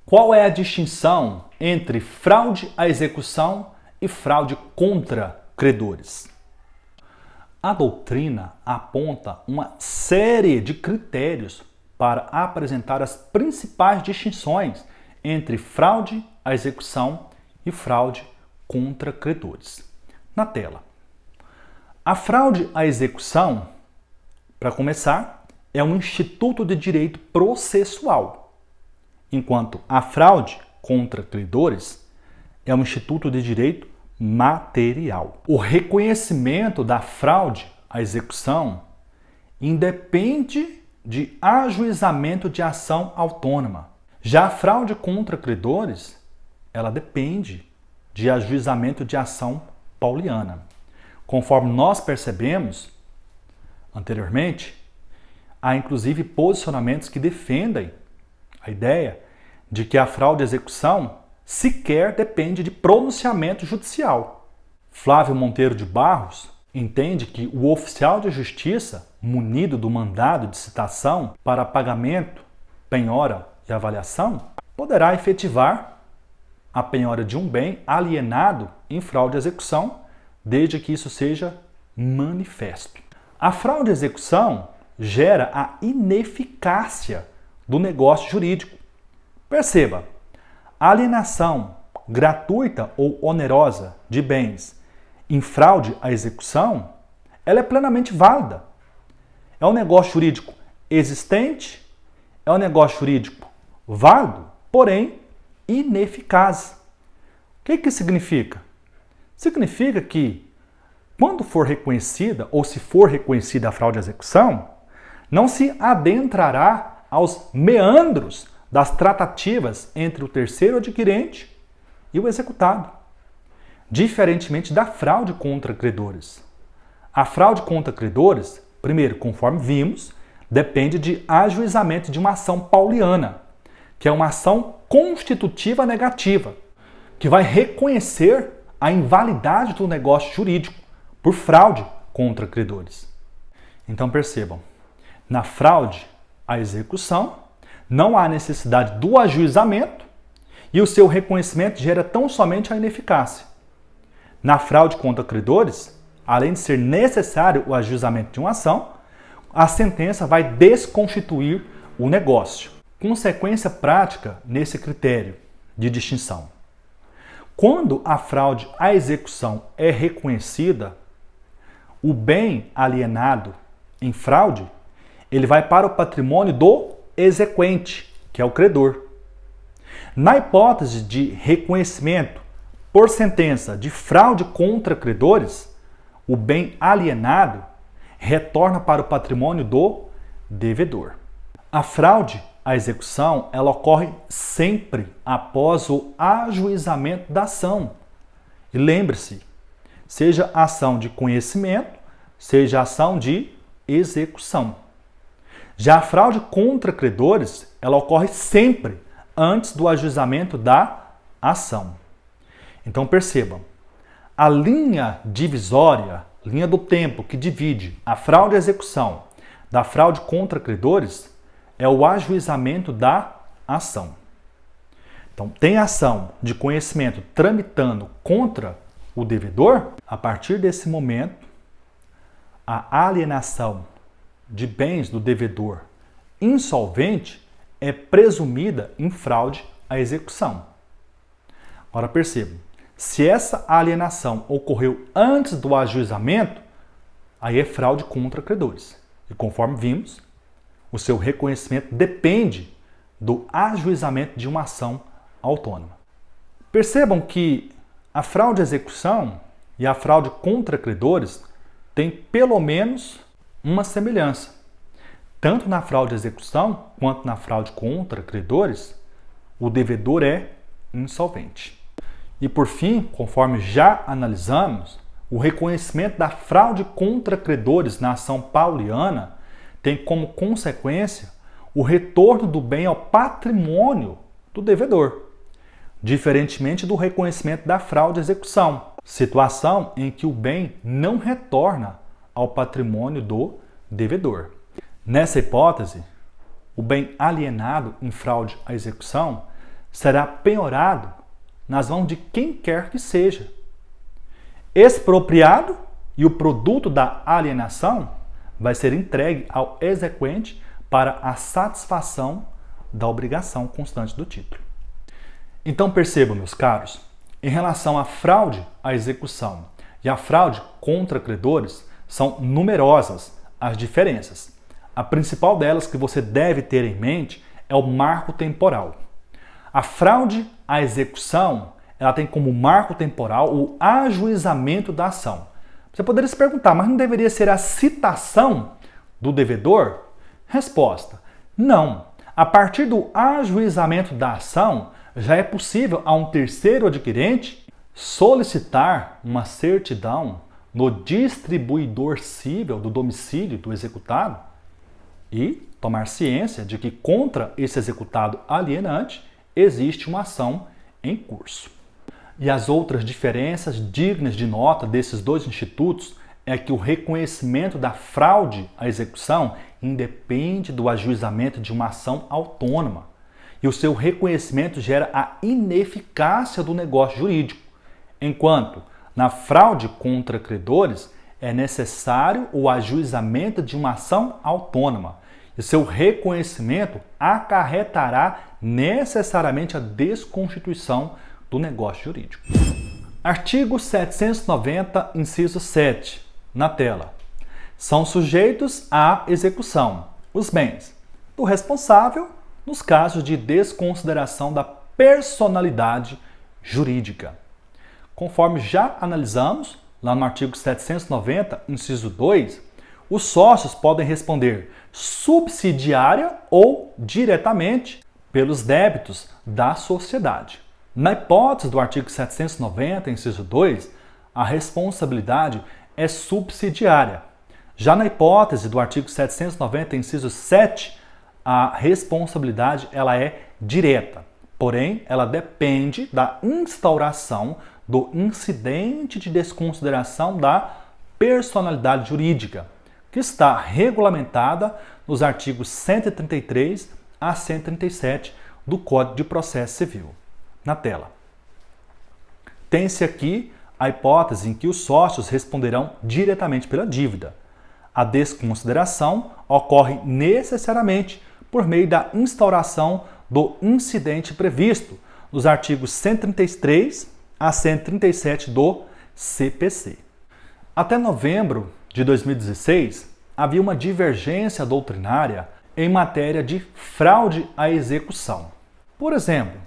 Qual é a distinção entre fraude à execução e fraude contra credores? A doutrina aponta uma série de critérios para apresentar as principais distinções entre fraude à execução e fraude contra credores. Na tela. A fraude à execução, para começar, é um instituto de direito processual, enquanto a fraude contra credores é um instituto de direito material. O reconhecimento da fraude à execução independe de ajuizamento de ação autônoma. Já a fraude contra credores, ela depende de ajuizamento de ação pauliana. Conforme nós percebemos anteriormente, há inclusive posicionamentos que defendem a ideia de que a fraude à execução sequer depende de pronunciamento judicial. Flávio Monteiro de Barros entende que o oficial de justiça, munido do mandado de citação para pagamento, penhora e avaliação, poderá efetivar a penhora de um bem alienado em fraude à execução, desde que isso seja manifesto. A fraude à execução gera a ineficácia do negócio jurídico. Perceba, a alienação gratuita ou onerosa de bens em fraude à execução, ela é plenamente válida. É um negócio jurídico existente, é um negócio jurídico válido, porém ineficaz. O que significa? Significa que, quando for reconhecida, ou se for reconhecida a fraude à execução, não se adentrará aos meandros das tratativas entre o terceiro adquirente e o executado, diferentemente da fraude contra credores. A fraude contra credores, primeiro, conforme vimos, depende de ajuizamento de uma ação pauliana, que é uma ação constitutiva negativa, que vai reconhecer a invalidade do negócio jurídico por fraude contra credores. Então percebam, na fraude à execução, não há necessidade do ajuizamento e o seu reconhecimento gera tão somente a ineficácia. Na fraude contra credores, além de ser necessário o ajuizamento de uma ação, a sentença vai desconstituir o negócio. Consequência prática nesse critério de distinção. Quando a fraude à execução é reconhecida, o bem alienado em fraude, ele vai para o patrimônio do exequente, que é o credor. Na hipótese de reconhecimento por sentença de fraude contra credores, o bem alienado retorna para o patrimônio do devedor. A fraude à execução, ela ocorre sempre após o ajuizamento da ação. E lembre-se, seja ação de conhecimento, seja ação de execução. Já a fraude contra credores, ela ocorre sempre antes do ajuizamento da ação. Então percebam, a linha divisória, linha do tempo que divide a fraude à execução da fraude contra credores é o ajuizamento da ação. Então, tem ação de conhecimento tramitando contra o devedor, a partir desse momento, a alienação de bens do devedor insolvente é presumida em fraude à execução. Agora percebam, se essa alienação ocorreu antes do ajuizamento, aí é fraude contra credores. E conforme vimos, o seu reconhecimento depende do ajuizamento de uma ação autônoma. Percebam que a fraude à execução e a fraude contra credores têm pelo menos uma semelhança. Tanto na fraude à execução quanto na fraude contra credores, o devedor é insolvente. E por fim, conforme já analisamos, o reconhecimento da fraude contra credores na ação pauliana tem como consequência o retorno do bem ao patrimônio do devedor, diferentemente do reconhecimento da fraude à execução, situação em que o bem não retorna ao patrimônio do devedor. Nessa hipótese, o bem alienado em fraude à execução será penhorado nas mãos de quem quer que seja, expropriado, e o produto da alienação vai ser entregue ao exequente para a satisfação da obrigação constante do título. Então percebam, meus caros, em relação à fraude à execução e à fraude contra credores, são numerosas as diferenças. A principal delas que você deve ter em mente é o marco temporal. A fraude à execução, ela tem como marco temporal o ajuizamento da ação. Você poderia se perguntar, mas não deveria ser a citação do devedor? Resposta: não. A partir do ajuizamento da ação, já é possível a um terceiro adquirente solicitar uma certidão no distribuidor cível do domicílio do executado e tomar ciência de que contra esse executado alienante existe uma ação em curso. E as outras diferenças dignas de nota desses dois institutos é que o reconhecimento da fraude à execução independe do ajuizamento de uma ação autônoma. E o seu reconhecimento gera a ineficácia do negócio jurídico, enquanto na fraude contra credores é necessário o ajuizamento de uma ação autônoma. E seu reconhecimento acarretará necessariamente a desconstituição do negócio jurídico. Artigo 790, inciso 7, na tela. São sujeitos à execução os bens do responsável nos casos de desconsideração da personalidade jurídica. Conforme já analisamos lá no artigo 790, inciso 2, os sócios podem responder subsidiária ou diretamente pelos débitos da sociedade. Na hipótese do artigo 790, inciso 2, a responsabilidade é subsidiária. Já na hipótese do artigo 790, inciso 7, a responsabilidade ela é direta. Porém, ela depende da instauração do incidente de desconsideração da personalidade jurídica, que está regulamentada nos artigos 133 a 137 do Código de Processo Civil. Na tela. Tem-se aqui a hipótese em que os sócios responderão diretamente pela dívida. A desconsideração ocorre necessariamente por meio da instauração do incidente previsto nos artigos 133 a 137 do CPC. Até novembro de 2016, havia uma divergência doutrinária em matéria de fraude à execução. Por exemplo,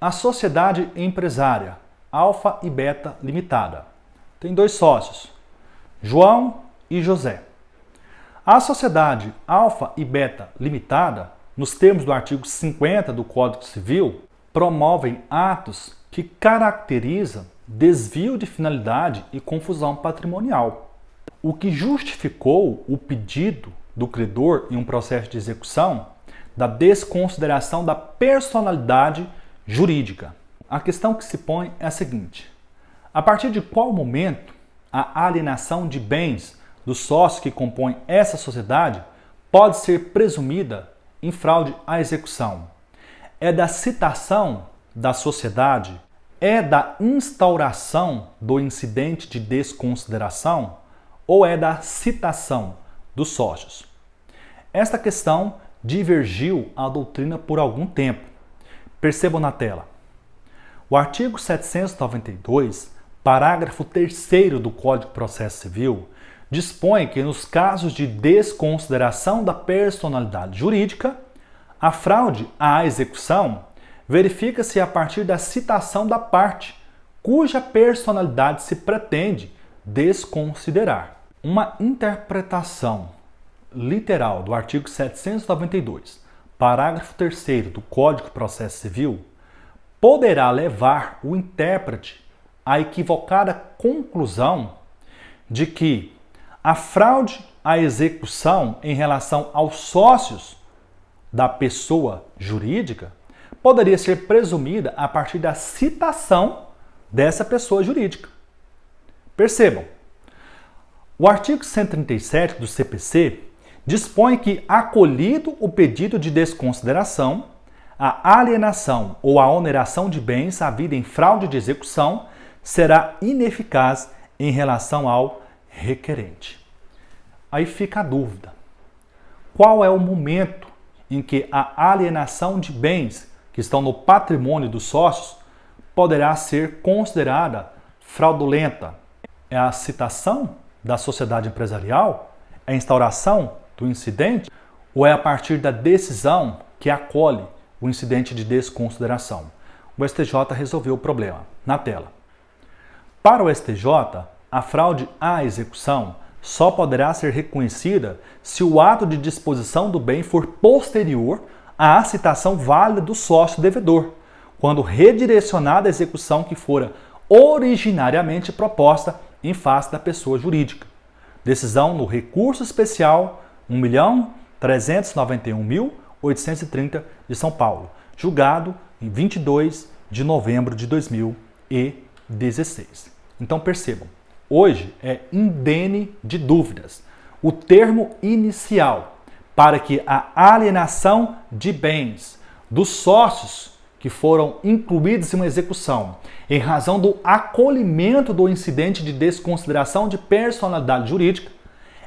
a sociedade empresária Alfa e Beta Limitada tem dois sócios, João e José. A sociedade Alfa e Beta Limitada, nos termos do artigo 50 do Código Civil, promovem atos que caracterizam desvio de finalidade e confusão patrimonial, o que justificou o pedido do credor em um processo de execução da desconsideração da personalidade jurídica. A questão que se põe é a seguinte: a partir de qual momento a alienação de bens dos sócios que compõem essa sociedade pode ser presumida em fraude à execução? É da citação da sociedade? É da instauração do incidente de desconsideração? Ou é da citação dos sócios? Esta questão divergiu a doutrina por algum tempo. Percebam na tela. O artigo 792, parágrafo 3º do Código de Processo Civil, dispõe que nos casos de desconsideração da personalidade jurídica, a fraude à execução verifica-se a partir da citação da parte cuja personalidade se pretende desconsiderar. Uma interpretação literal do artigo 792, parágrafo 3º do Código de Processo Civil, poderá levar o intérprete à equivocada conclusão de que a fraude à execução em relação aos sócios da pessoa jurídica poderia ser presumida a partir da citação dessa pessoa jurídica. Percebam, o artigo 137 do CPC dispõe que, acolhido o pedido de desconsideração, a alienação ou a oneração de bens havida em fraude de execução será ineficaz em relação ao requerente. Aí fica a dúvida. Qual é o momento em que a alienação de bens que estão no patrimônio dos sócios poderá ser considerada fraudulenta? É a citação da sociedade empresarial? É a instauração do incidente? Ou é a partir da decisão que acolhe o incidente de desconsideração? O STJ resolveu o problema. Na tela. Para o STJ, a fraude à execução só poderá ser reconhecida se o ato de disposição do bem for posterior à citação válida do sócio devedor, quando redirecionada a execução que fora originariamente proposta em face da pessoa jurídica. Decisão no recurso especial 1.391.830 de São Paulo, julgado em 22 de novembro de 2016. Então percebam, hoje é indene de dúvidas o termo inicial para que a alienação de bens dos sócios que foram incluídos em uma execução em razão do acolhimento do incidente de desconsideração de personalidade jurídica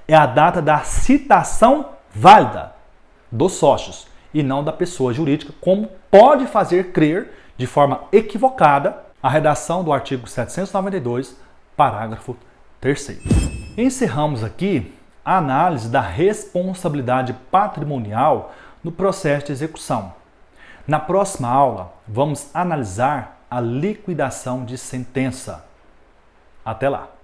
é a data da citação válida dos sócios e não da pessoa jurídica, como pode fazer crer de forma equivocada a redação do artigo 792, parágrafo 3º. Encerramos aqui a análise da responsabilidade patrimonial no processo de execução. Na próxima aula, vamos analisar a liquidação de sentença. Até lá!